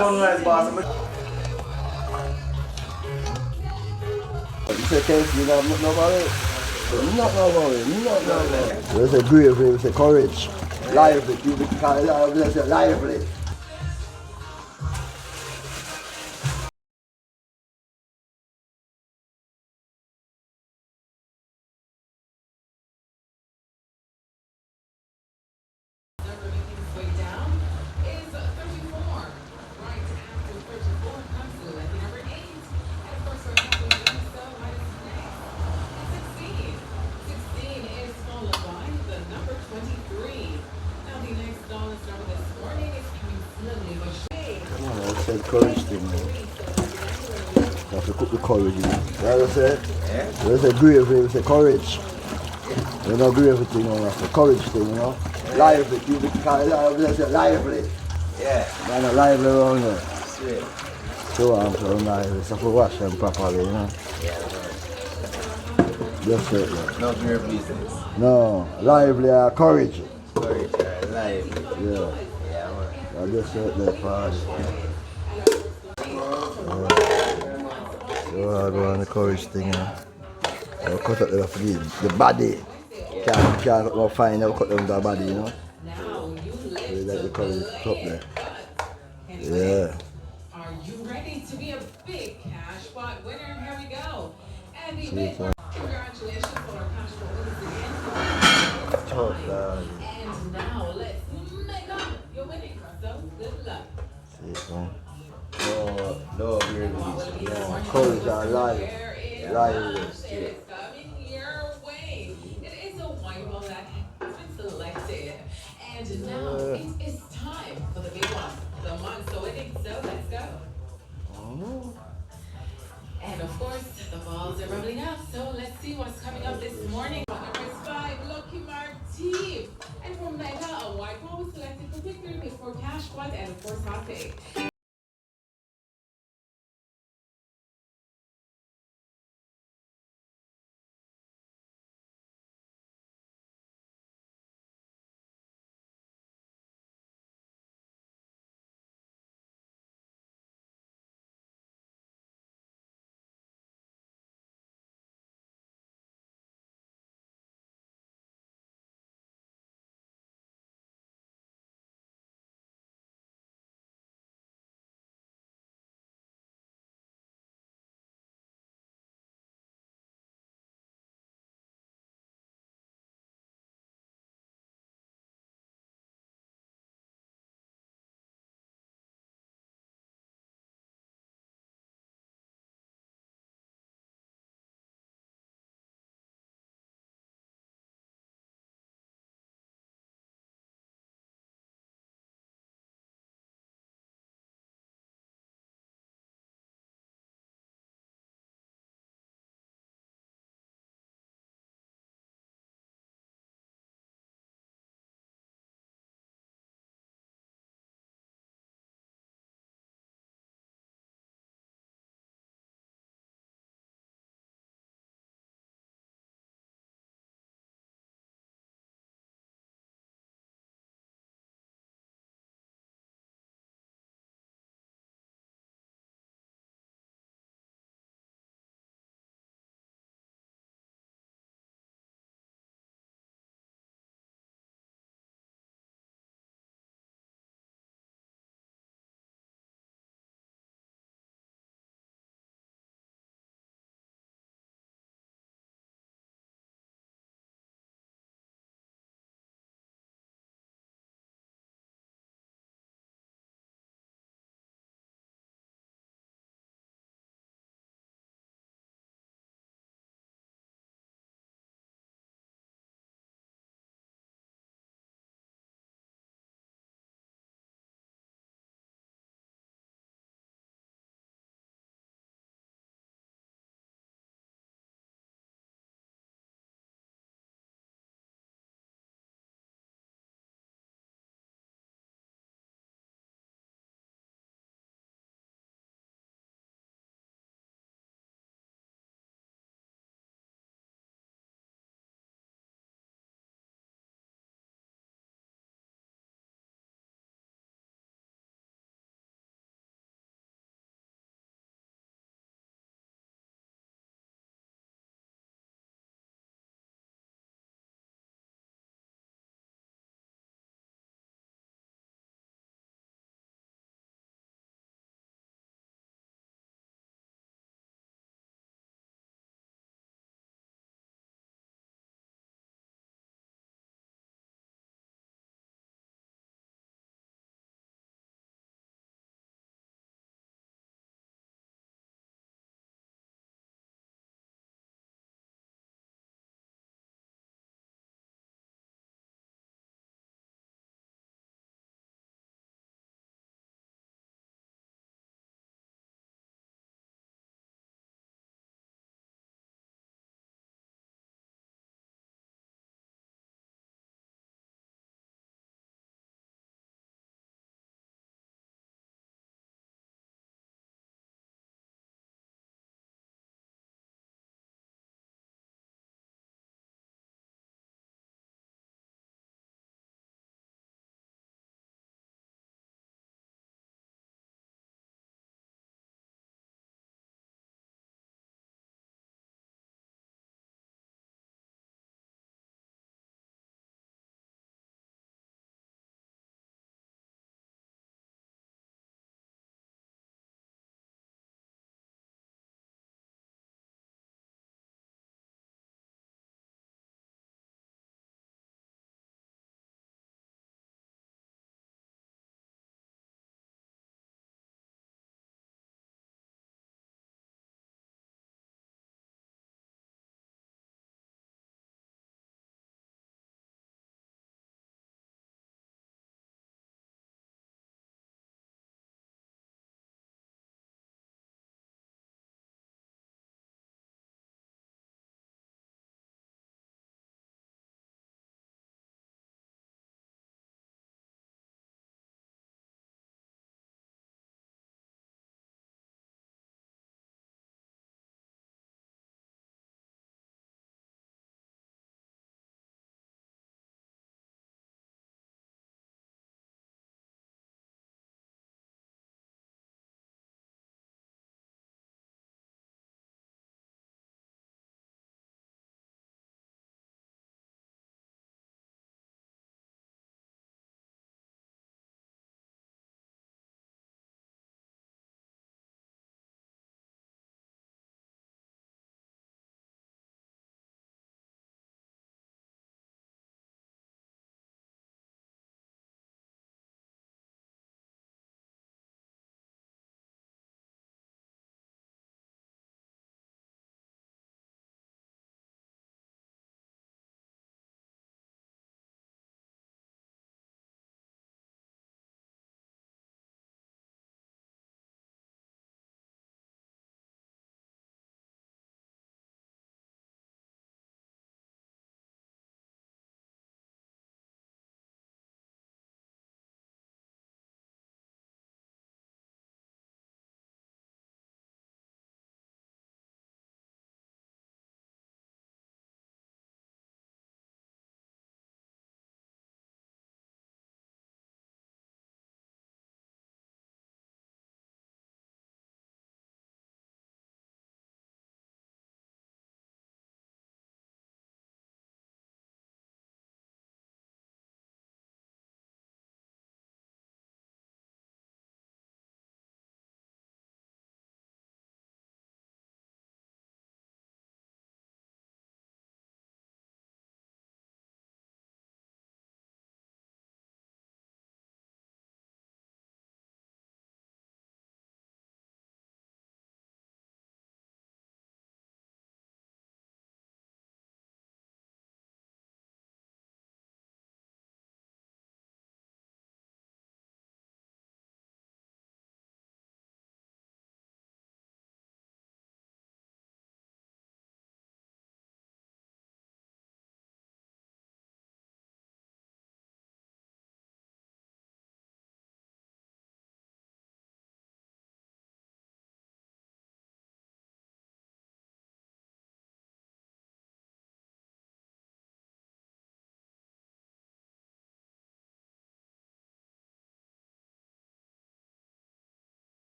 Sunrise boss. You say Casey, you not know about it? You not know about it. You not know about it. There's a bravery, there's a courage. Lively. People call it lively. They say lively. Way down is 34. Right after 34 comes to lucky number 8. And of course, we're happy doing so. What is next? It's 16. 16 is followed by the number 23. Now, the next dollar's number this morning is coming slowly but surely. Come on, I said courage thing, man. You have to put the courage in. You know what I said? There's a bravery, there's a courage. You know, bravery thing, you know, that's a courage thing, you know. Lively. People call it lively. They say lively. Yeah. Man, not lively around here. Sweet. So I'm so lively. So for wash them properly, you know. Yeah. Just it, man. Not your business. No, lively courage. Courage or life. Yeah. Yeah, man. I just said that party. So I go on the courage thing, you know. I'll cut up the body. Can't go find out cut down the body, you know. So you like the courage up there. Yeah. Are you ready to be a big cash pot winner? Here we go. And the See big it, one. Congratulations on our cash pot winners again. Tough, dog. And now let's make up your winning, Russell. Good luck. See it, man. No, your business. Yeah, courage are live. Lively. It is coming your way. It is a white ball that has been selected. And now it is time for the big one. The monster winning. So let's go. And of course, the balls are rumbling up. So let's see what's coming up this morning. Number is 5, Lucky Martif. And for Mega, a white ball was selected for victory before cash pot and of course hot take.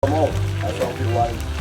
Come on. I don't feel why.